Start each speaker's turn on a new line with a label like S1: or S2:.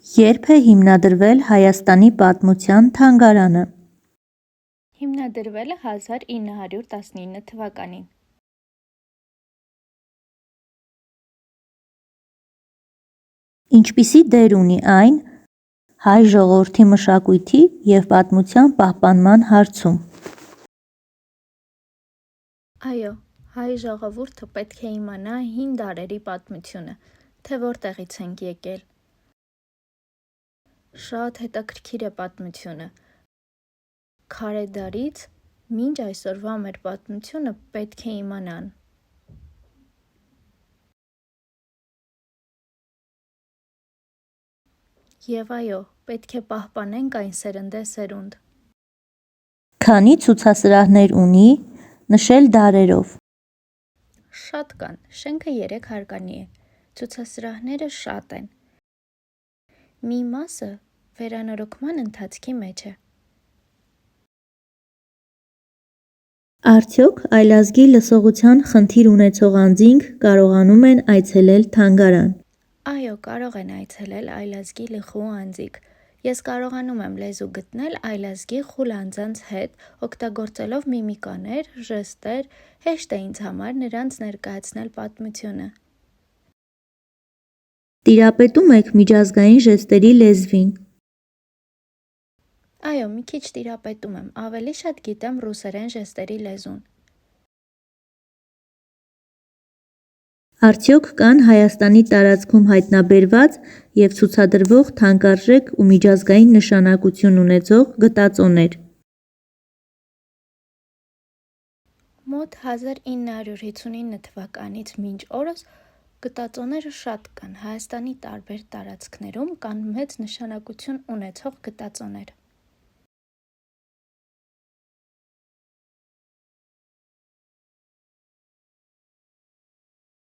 S1: Երբ է հիմնադրվել Հայաստանի պատմության թանգարանը։
S2: Հիմնադրվել է 1919 թվականին։
S1: Ինչպիսի դեր ունի այն հայ ժողովրդի մշակույթի և պատմության պահպանման հարցում։
S2: Այո, հայ ժողովուրդը պետք է իմանա հին դարերի պատմությունը, թե որտեղից ենք եկել։ Շատ հետաքրքիր է պատմությունը։ Քարե դարից մինչ այսօրվա մեր պատմությունը պետք է իմանան։ Եվ այո, պետք է պահպանենք այն սերնդե-սերունդ։
S1: Քանի ցուցասրահներ ունի, նշել դարերով։
S2: Շատ կան, շենքը 3 հարկանի է, ցուցասրահները շատ են։ Մի մասը վերանորոգման ընթացքի մեջ է։
S1: Արդյոք այլազգի լսողության խնդիր ունեցող անձինք կարողանում են այցելել թանգարան։
S2: Այո, կարող են այցելել այլազգի լխու անձինք։ Ես կարողանում եմ լեզու գտնել այլազգի խուլ անձանց հետ, օգտագործելով միմիկաներ, ժեստեր, հեշտ է ինձ համար նրանց ներկայացնել պատմությունը։
S1: Տիրապետում եք միջազգային ժեստերի լեզվին։
S2: Այո, մի քիչ տիրապետում եմ, ավելի շատ գիտեմ ռուսերեն ժեստերի լեզուն։
S1: Արդյոք կան Հայաստանի տարածքում հայտնաբերված և ցուցադրվող թանկարժեք ու միջազգային նշանակություն ունեցող գտածոներ։
S2: Մոտ 1959 թվականից մինչ օրս գտածոները շատ կան։ Հայաստանի տարբեր տարածքներում կան մեծ նշանակություն ունեցող գտածոներ։